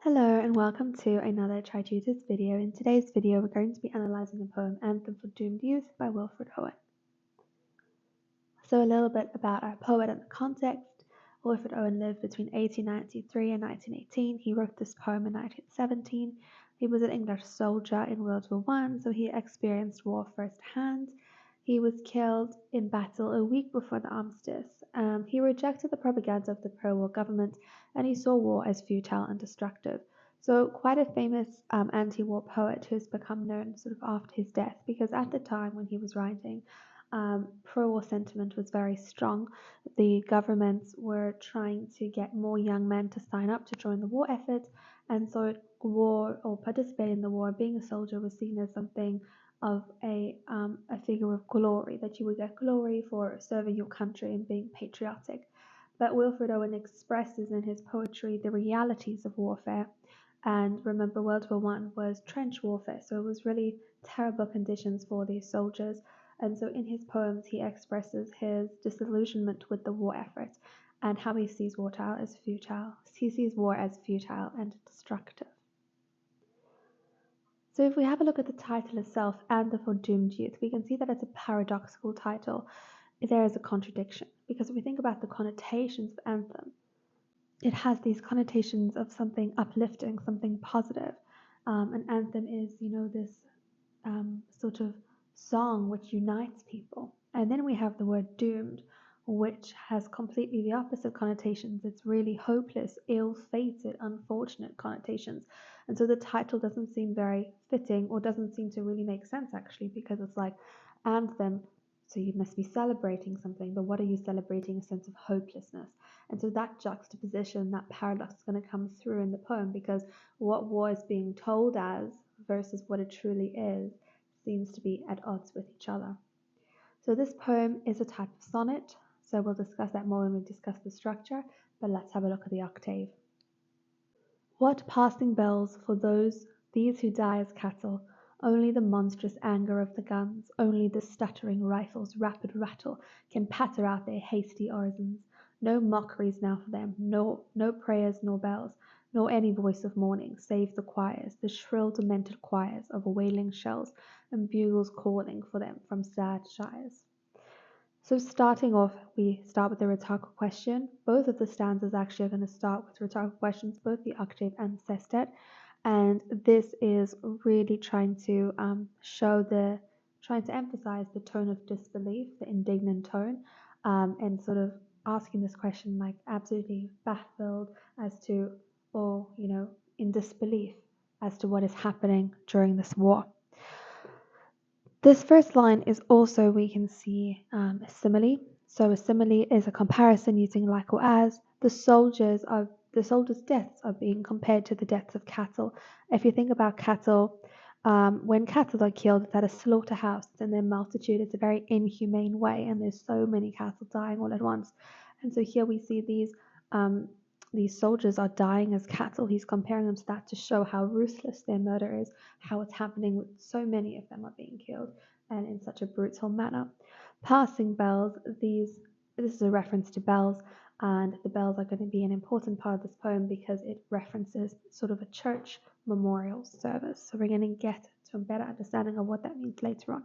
Hello and welcome to another Tri-tutors video. In today's video, we're going to be analysing the poem Anthem for Doomed Youth by WIlfred Owen. So a little bit about our poet and the context. WIlfred Owen lived between 1893 and 1918. He wrote this poem in 1917. He was an English soldier in World War I, so he experienced war firsthand. He was killed in battle a week before the armistice. He rejected the propaganda of the pro-war government, and he saw war as futile and destructive. So quite a famous anti-war poet who's become known sort of after his death, because at the time when he was writing, pro-war sentiment was very strong. The governments were trying to get more young men to sign up to join the war effort, and so war or participate in the war, being a soldier was seen as something of a figure of glory, that you would get glory for serving your country and being patriotic. But WIlfred Owen expresses in his poetry the realities of warfare. And remember, World War I was trench warfare, so it was really terrible conditions for these soldiers. And so in his poems, he expresses his disillusionment with the war effort and how he sees war as futile. He sees war as futile and destructive. So if we have a look at the title itself, Anthem for Doomed Youth, we can see that it's a paradoxical title. There is a contradiction, because if we think about the connotations of anthem, it has these connotations of something uplifting, something positive. An anthem is, this sort of song which unites people. And then we have the word doomed, which has completely the opposite connotations. It's really hopeless, ill-fated, unfortunate connotations. And so the title doesn't seem very fitting, or doesn't seem to really make sense actually, because it's like anthem, so you must be celebrating something, but what are you celebrating? A sense of hopelessness. And so that juxtaposition, that paradox is going to come through in the poem, because what war is being told as versus what it truly is seems to be at odds with each other. So this poem is a type of sonnet, so we'll discuss that more when we discuss the structure, but let's have a look at the octave. What passing bells for these who die as cattle, only the monstrous anger of the guns, only the stuttering rifle's rapid rattle can patter out their hasty orisons. No mockeries now for them, no prayers nor bells, nor any voice of mourning, save the choirs, the shrill demented choirs of wailing shells, and bugles calling for them from sad shires. So starting off, we start with the rhetorical question. Both of the stanzas actually are going to start with rhetorical questions, both the octave and sestet. And this is really trying to emphasize the tone of disbelief, the indignant tone, and sort of asking this question like absolutely baffled as to, or in disbelief as to what is happening during this war. This first line is also, we can see a simile. So a simile is a comparison using like or as. The soldiers' deaths are being compared to the deaths of cattle. If you think about cattle, when cattle are killed, it's at a slaughterhouse, and their multitude. It's a very inhumane way, and there's so many cattle dying all at once. And so here we see these soldiers are dying as cattle. He's comparing them to that to show how ruthless their murder is, how it's happening with so many of them are being killed, and in such a brutal manner. Passing bells, this is a reference to bells, and the bells are going to be an important part of this poem because it references sort of a church memorial service. So we're going to get to a better understanding of what that means later on.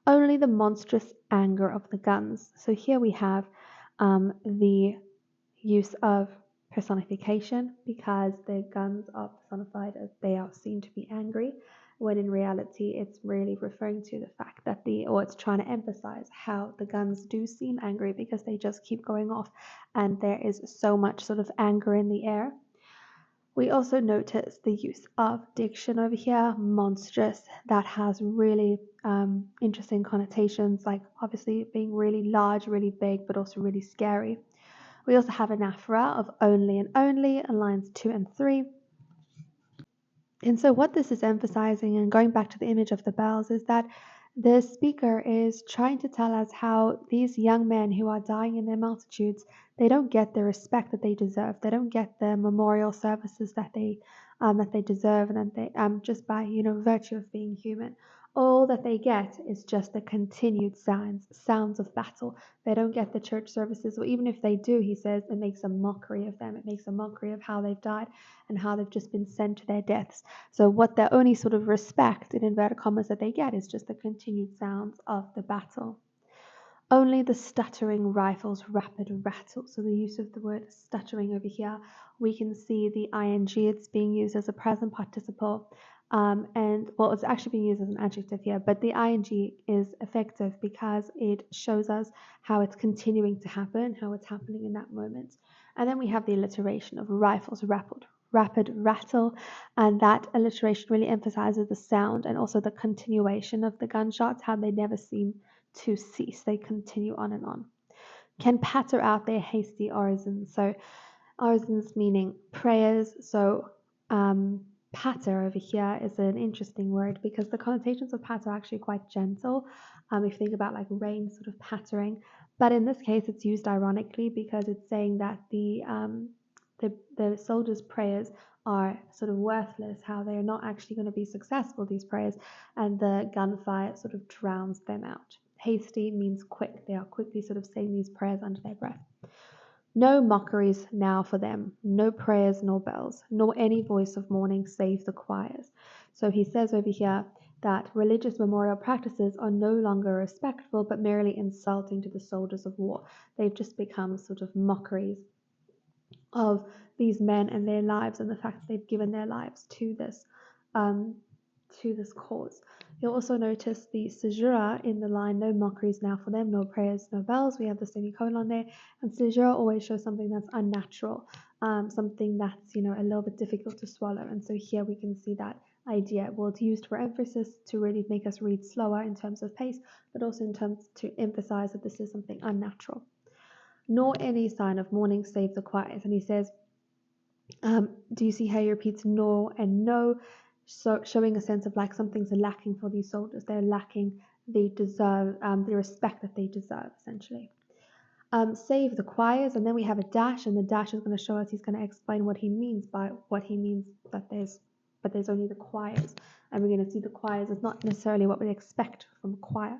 Only the monstrous anger of the guns. So here we have the use of personification, because the guns are personified as they are seen to be angry, when in reality it's really referring to the fact that it's trying to emphasize how the guns do seem angry because they just keep going off, and there is so much sort of anger in the air. We also notice the use of diction over here, monstrous. That has really interesting connotations, like obviously being really large, really big, but also really scary. We also have anaphora of only and only in lines 2 and 3. And so what this is emphasizing, and going back to the image of the bells, is that the speaker is trying to tell us how these young men who are dying in their multitudes, they don't get the respect that they deserve. They don't get the memorial services that they deserve, and that they just by virtue of being human. All that they get is just the continued sounds of battle. They don't get the church services, or even if they do, he says it makes a mockery of them. It makes a mockery of how they've died and how they've just been sent to their deaths. So what their only sort of respect, in inverted commas, that they get is just the continued sounds of the battle. Only the stuttering rifle's rapid rattle. So the use of the word stuttering over here, we can see the ing, it's being used as a present participle. And well, it's actually being used as an adjective here, but the ing is effective because it shows us how it's continuing to happen, how it's happening in that moment. And then we have the alliteration of rifles rapid rattle, and that alliteration really emphasizes the sound and also the continuation of the gunshots, how they never seem to cease. They continue on and on. Can patter out their hasty orisons. So orisons meaning prayers. So patter over here is an interesting word because the connotations of patter are actually quite gentle. If you think about like rain sort of pattering, but in this case it's used ironically because it's saying that the soldiers' prayers are sort of worthless, how they are not actually going to be successful, these prayers, and the gunfire sort of drowns them out. Hasty means quick. They are quickly sort of saying these prayers under their breath. No mockeries now for them, no prayers nor bells, nor any voice of mourning save the choirs. So he says over here that religious memorial practices are no longer respectful but merely insulting to the soldiers of war. They've just become sort of mockeries of these men and their lives and the fact that they've given their lives um, to this cause. You'll also notice the caesura in the line, no mockeries now for them, no prayers, no bells. We have the semicolon there, and caesura always shows something that's unnatural, something that's a little bit difficult to swallow. And so here we can see that idea. Well, it's used for emphasis to really make us read slower in terms of pace, but also in terms to emphasize that this is something unnatural. Nor any sign of mourning save the choirs. And he says, do you see how he repeats nor and no, so showing a sense of like something's lacking for these soldiers. They're lacking the respect that they deserve, essentially. Save the choirs, and then we have a dash, and the dash is going to show us, he's going to explain what he means by what he means that there's only the choirs, and we're going to see the choirs is not necessarily what we expect from a choir.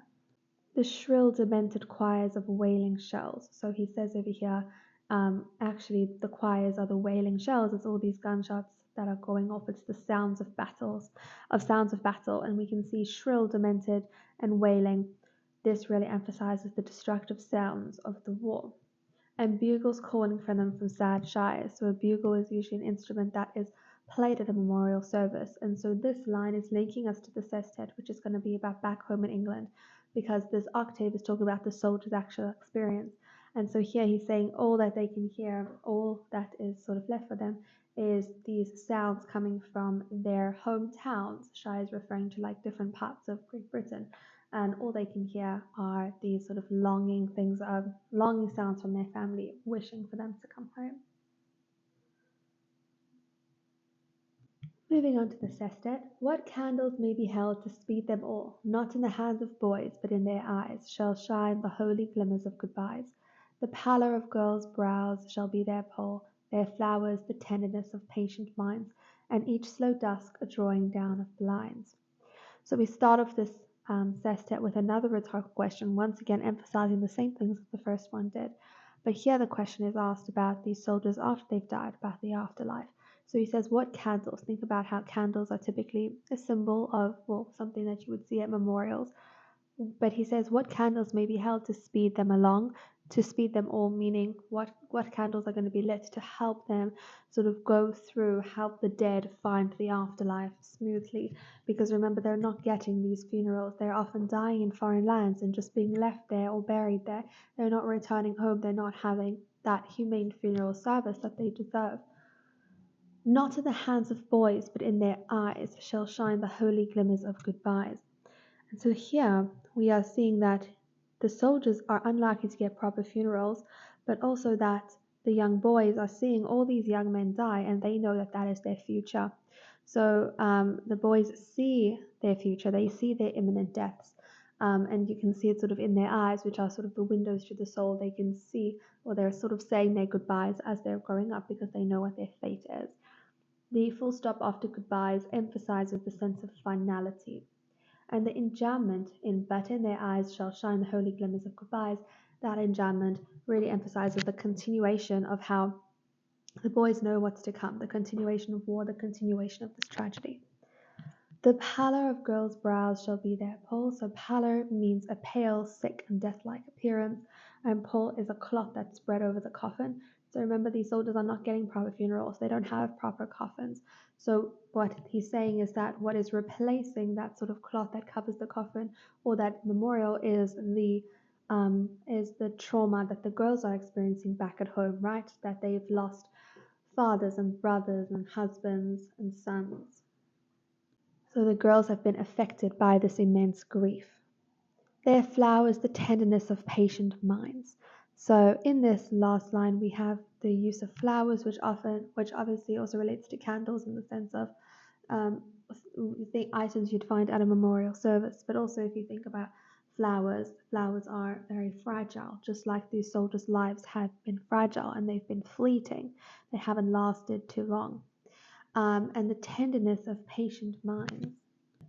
The shrill, demented choirs of wailing shells. So he says over here, actually, the choirs are the wailing shells. It's all these gunshots that are going off. It's the sounds of sounds of battle, and we can see shrill, demented, and wailing. This really emphasizes the destructive sounds of the war. And bugles calling for them from sad shires. So a bugle is usually an instrument that is played at a memorial service. And so this line is linking us to the sestet, which is going to be about back home in England, because this octave is talking about the soldier's actual experience. And so here he's saying all that they can hear, all that is sort of left for them, is these sounds coming from their hometowns. Shires referring to like different parts of Great Britain, and all they can hear are these sort of longing sounds from their family, wishing for them to come home. Moving on to the sestet. What candles may be held to speed them all, not in the hands of boys, but in their eyes, shall shine the holy glimmers of goodbyes. The pallor of girls' brows shall be their pole, their flowers the tenderness of patient minds, and each slow dusk a drawing down of blinds. So we start off this sestet with another rhetorical question, once again emphasizing the same things that the first one did. But here the question is asked about these soldiers after they've died, about the afterlife. So he says, what candles? Think about how candles are typically a symbol of, well, something that you would see at memorials. But he says, what candles may be held to speed them along, to speed them all, meaning what candles are going to be lit to help them sort of go through, help the dead find the afterlife smoothly. Because remember, they're not getting these funerals. They're often dying in foreign lands and just being left there or buried there. They're not returning home. They're not having that humane funeral service that they deserve. Not in the hands of boys, but in their eyes shall shine the holy glimmers of goodbyes. And so here we are seeing that the soldiers are unlikely to get proper funerals, but also that the young boys are seeing all these young men die and they know that that is their future. So the boys see their future, they see their imminent deaths. And you can see it sort of in their eyes, which are sort of the windows to the soul. They can see, or they're sort of saying their goodbyes as they're growing up because they know what their fate is. The full stop after goodbyes emphasizes the sense of finality. And the enjambment in "But in their eyes shall shine the holy glimmers of goodbyes," that enjambment really emphasizes the continuation of how the boys know what's to come, the continuation of war, the continuation of this tragedy. The pallor of girls' brows shall be their pall. So pallor means a pale, sick, and death-like appearance, and pall is a cloth that's spread over the coffin. So remember, these soldiers are not getting proper funerals. They don't have proper coffins. So what he's saying is that what is replacing that sort of cloth that covers the coffin or that memorial is the trauma that the girls are experiencing back at home, right? That they've lost fathers and brothers and husbands and sons. So the girls have been affected by this immense grief. Their flowers, the tenderness of patient minds. So in this last line, we have the use of flowers, which obviously also relates to candles in the sense of the items you'd find at a memorial service. But also, if you think about flowers, flowers are very fragile, just like these soldiers' lives have been fragile and they've been fleeting. They haven't lasted too long. And the tenderness of patient minds.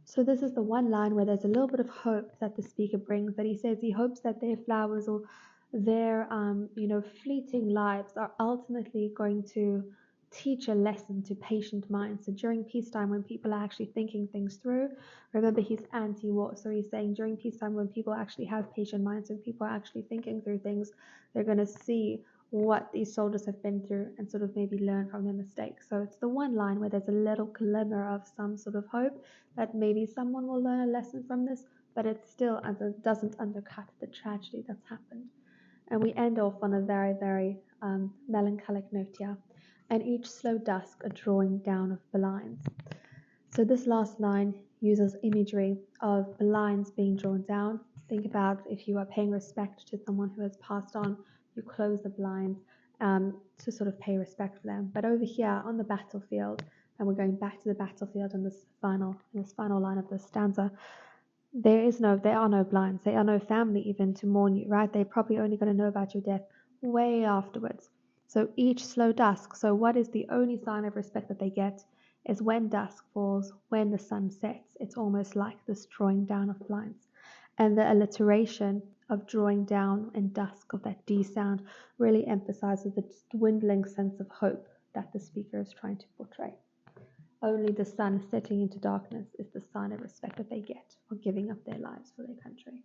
So this is the one line where there's a little bit of hope that the speaker brings, that he says he hopes that their flowers or their fleeting lives are ultimately going to teach a lesson to patient minds. So during peacetime, when people are actually thinking things through, remember he's anti-war, so he's saying during peacetime when people actually have patient minds, when people are actually thinking through things, they're going to see what these soldiers have been through and sort of maybe learn from their mistakes. So it's the one line where there's a little glimmer of some sort of hope that maybe someone will learn a lesson from this, but it still doesn't undercut the tragedy that's happened. And we end off on a very, very melancholic note here. And each slow dusk a drawing down of blinds. So this last line uses imagery of blinds being drawn down. Think about if you are paying respect to someone who has passed on, you close the blinds to sort of pay respect for them. But over here on the battlefield, and we're going back to the battlefield in this final line of this stanza, there are no blinds. There are no family even to mourn you, right? They're probably only going to know about your death way afterwards. So each slow dusk. So what is the only sign of respect that they get is when dusk falls, when the sun sets. It's almost like this drawing down of blinds. And the alliteration of drawing down and dusk, of that D sound, really emphasizes the dwindling sense of hope that the speaker is trying to portray. Only the sun setting into darkness is the sign of respect that they get for giving up their lives for their country.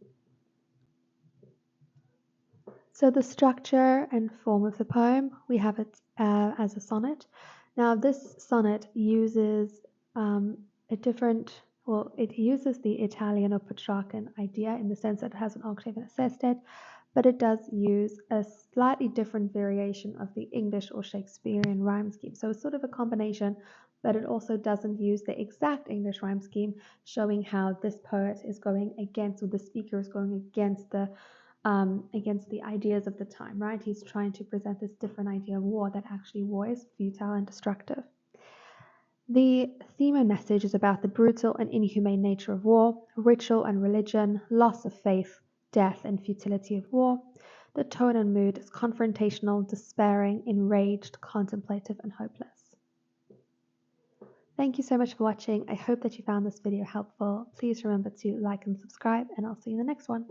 So the structure and form of the poem, we have it as a sonnet. Now this sonnet uses it uses the Italian or Petrarchan idea in the sense that it has an octave and a sestet, but it does use a slightly different variation of the English or Shakespearean rhyme scheme. So it's sort of a combination, but it also doesn't use the exact English rhyme scheme, showing how this poet is going against, or the speaker is going against the ideas of the time, right? He's trying to present this different idea of war, that actually war is futile and destructive. The theme and message is about the brutal and inhumane nature of war, ritual and religion, loss of faith, death, and futility of war. The tone and mood is confrontational, despairing, enraged, contemplative, and hopeless. Thank you so much for watching. I hope that you found this video helpful. Please remember to like and subscribe, and I'll see you in the next one.